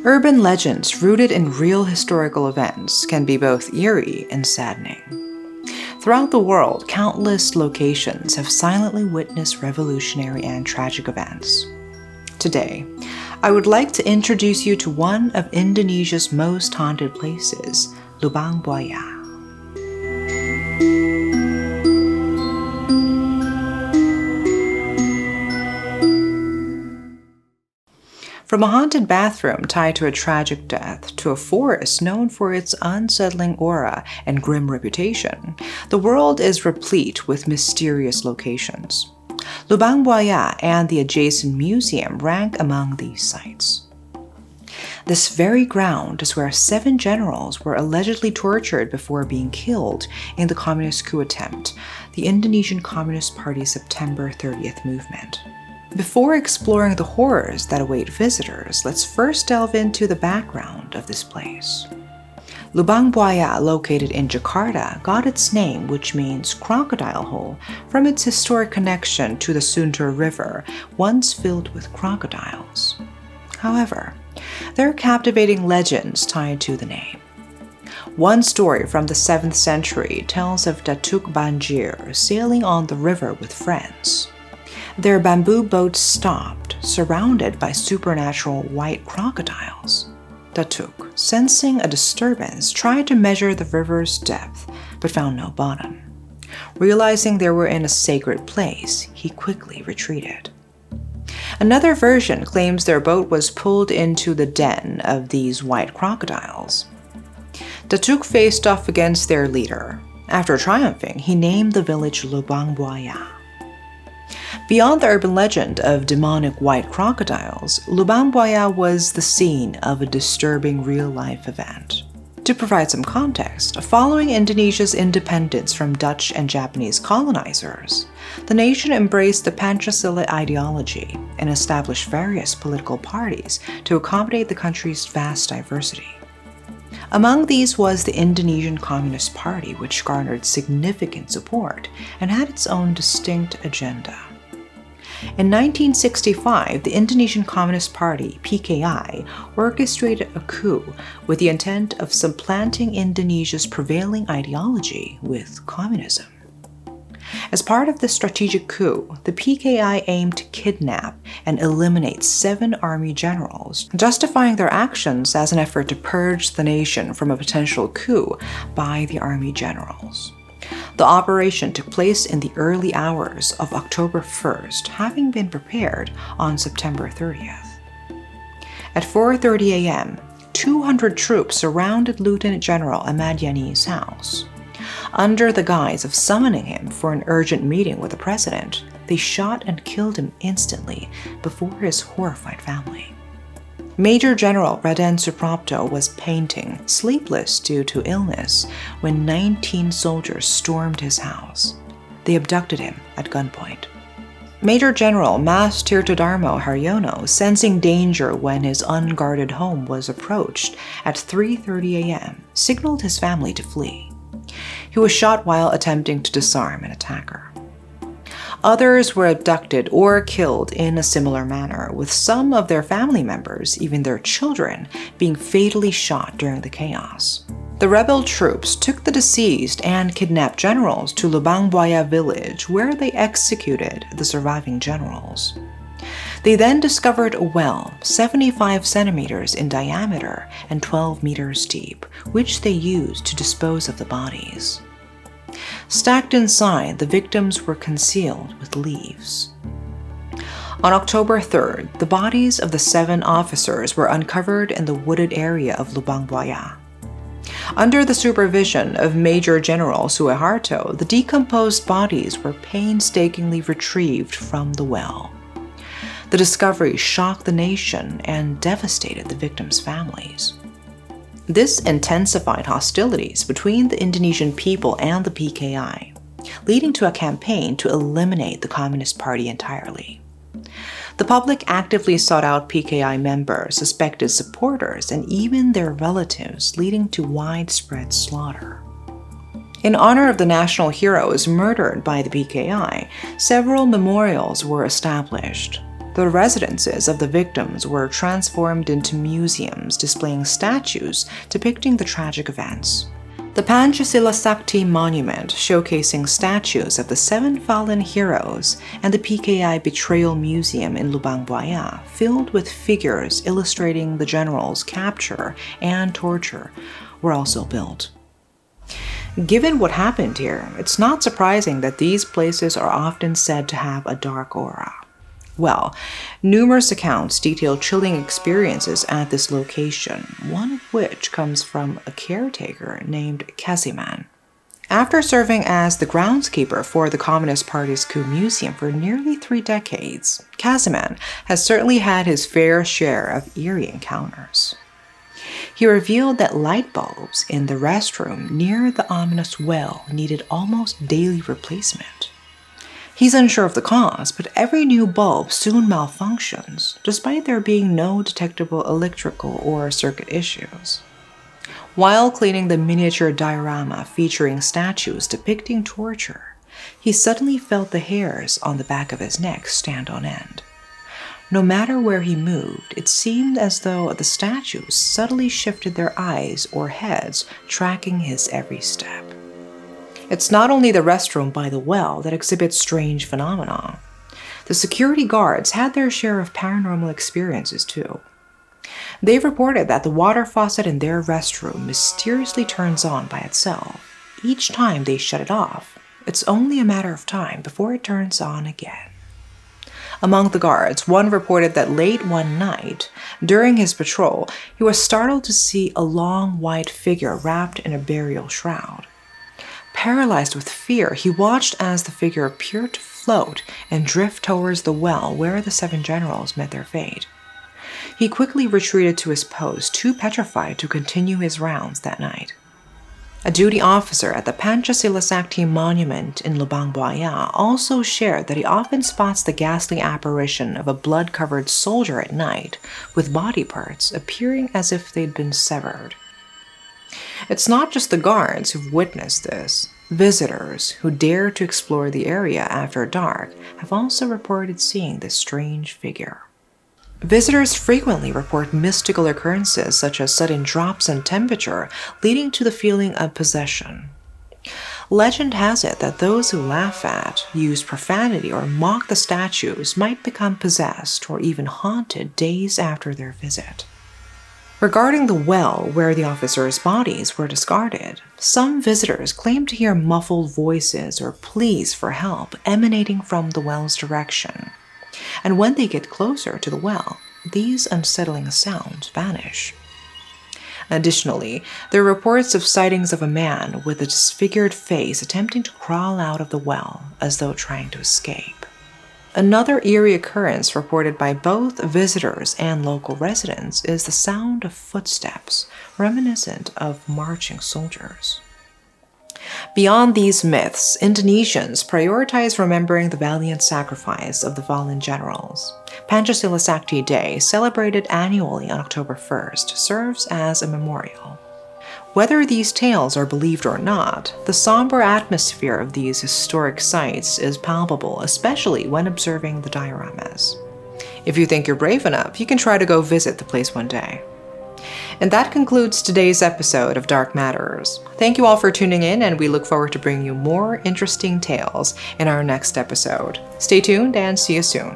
Urban legends rooted in real historical events can be both eerie and saddening. Throughout the world, countless locations have silently witnessed revolutionary and tragic events. Today, I would like to introduce you to one of Indonesia's most haunted places, Lubang Buaya. From a haunted bathroom tied to a tragic death to a forest known for its unsettling aura and grim reputation, the world is replete with mysterious locations. Lubang Buaya and the adjacent museum rank among these sites. This very ground is where 7 generals were allegedly tortured before being killed in the communist coup attempt, the Indonesian Communist Party's September 30th movement. Before exploring the horrors that await visitors, let's first delve into the background of this place. Lubang Buaya, located in Jakarta, got its name, which means crocodile hole, from its historic connection to the Sunter River, once filled with crocodiles. However, there are captivating legends tied to the name. One story from the 7th century tells of Datuk Banjir sailing on the river with friends. Their bamboo boat stopped, surrounded by supernatural white crocodiles. Datuk, sensing a disturbance, tried to measure the river's depth, but found no bottom. Realizing they were in a sacred place, he quickly retreated. Another version claims their boat was pulled into the den of these white crocodiles. Datuk faced off against their leader. After triumphing, he named the village Lubang Buaya. Beyond the urban legend of demonic white crocodiles, Lubang Buaya was the scene of a disturbing real-life event. To provide some context, following Indonesia's independence from Dutch and Japanese colonizers, the nation embraced the Pancasila ideology and established various political parties to accommodate the country's vast diversity. Among these was the Indonesian Communist Party, which garnered significant support and had its own distinct agenda. In 1965, the Indonesian Communist Party, PKI, orchestrated a coup with the intent of supplanting Indonesia's prevailing ideology with communism. As part of the strategic coup, the PKI aimed to kidnap and eliminate 7 army generals, justifying their actions as an effort to purge the nation from a potential coup by the army generals. The operation took place in the early hours of October 1st, having been prepared on September 30th. At 4:30 a.m., 200 troops surrounded Lieutenant General Ahmad Yani's house. Under the guise of summoning him for an urgent meeting with the president, they shot and killed him instantly before his horrified family. Major General Raden Suprapto was painting, sleepless due to illness, when 19 soldiers stormed his house. They abducted him at gunpoint. Major General Mas Tirtodarmo Haryono, sensing danger when his unguarded home was approached at 3:30 a.m., signaled his family to flee. He was shot while attempting to disarm an attacker. Others were abducted or killed in a similar manner, with some of their family members, even their children, being fatally shot during the chaos. The rebel troops took the deceased and kidnapped generals to Lubang Buaya village, where they executed the surviving generals. They then discovered a well 75 centimeters in diameter and 12 meters deep, which they used to dispose of the bodies. Stacked inside, the victims were concealed with leaves. On October 3rd, the bodies of the 7 officers were uncovered in the wooded area of Lubang Buaya. Under the supervision of Major General Suharto, the decomposed bodies were painstakingly retrieved from the well. The discovery shocked the nation and devastated the victims' families. This intensified hostilities between the Indonesian people and the PKI, leading to a campaign to eliminate the Communist Party entirely. The public actively sought out PKI members, suspected supporters, and even their relatives, leading to widespread slaughter. In honor of the national heroes murdered by the PKI, several memorials were established. The residences of the victims were transformed into museums displaying statues depicting the tragic events. The Pancasila Sakti Monument, showcasing statues of the 7 fallen heroes, and the PKI Betrayal Museum in Lubang Buaya, filled with figures illustrating the generals' capture and torture, were also built. Given what happened here, it's not surprising that these places are often said to have a dark aura. Well, numerous accounts detail chilling experiences at this location, one of which comes from a caretaker named Kasiman. After serving as the groundskeeper for the Communist Party's coup museum for nearly 3 decades, Kasiman has certainly had his fair share of eerie encounters. He revealed that light bulbs in the restroom near the ominous well needed almost daily replacement. He's unsure of the cause, but every new bulb soon malfunctions, despite there being no detectable electrical or circuit issues. While cleaning the miniature diorama featuring statues depicting torture, he suddenly felt the hairs on the back of his neck stand on end. No matter where he moved, it seemed as though the statues subtly shifted their eyes or heads, tracking his every step. It's not only the restroom by the well that exhibits strange phenomena. The security guards had their share of paranormal experiences too. They reported that the water faucet in their restroom mysteriously turns on by itself. Each time they shut it off, it's only a matter of time before it turns on again. Among the guards, one reported that late one night, during his patrol, he was startled to see a long white figure wrapped in a burial shroud. Paralyzed with fear, he watched as the figure appeared to float and drift towards the well where the 7 generals met their fate. He quickly retreated to his post, too petrified to continue his rounds that night. A duty officer at the Pancasila Sakti Monument in Lubang Buaya also shared that he often spots the ghastly apparition of a blood-covered soldier at night, with body parts appearing as if they'd been severed. It's not just the guards who've witnessed this. Visitors who dare to explore the area after dark have also reported seeing this strange figure. Visitors frequently report mystical occurrences such as sudden drops in temperature, leading to the feeling of possession. Legend has it that those who laugh at, use profanity, or mock the statues might become possessed or even haunted days after their visit. Regarding the well where the officers' bodies were discarded, some visitors claim to hear muffled voices or pleas for help emanating from the well's direction. And when they get closer to the well, these unsettling sounds vanish. Additionally, there are reports of sightings of a man with a disfigured face attempting to crawl out of the well as though trying to escape. Another eerie occurrence reported by both visitors and local residents is the sound of footsteps, reminiscent of marching soldiers. Beyond these myths, Indonesians prioritize remembering the valiant sacrifice of the fallen generals. Pancasila Sakti Day, celebrated annually on October 1st, serves as a memorial. Whether these tales are believed or not, the somber atmosphere of these historic sites is palpable, especially when observing the dioramas. If you think you're brave enough, you can try to go visit the place one day. And that concludes today's episode of Dark Matters. Thank you all for tuning in, and we look forward to bringing you more interesting tales in our next episode. Stay tuned and see you soon.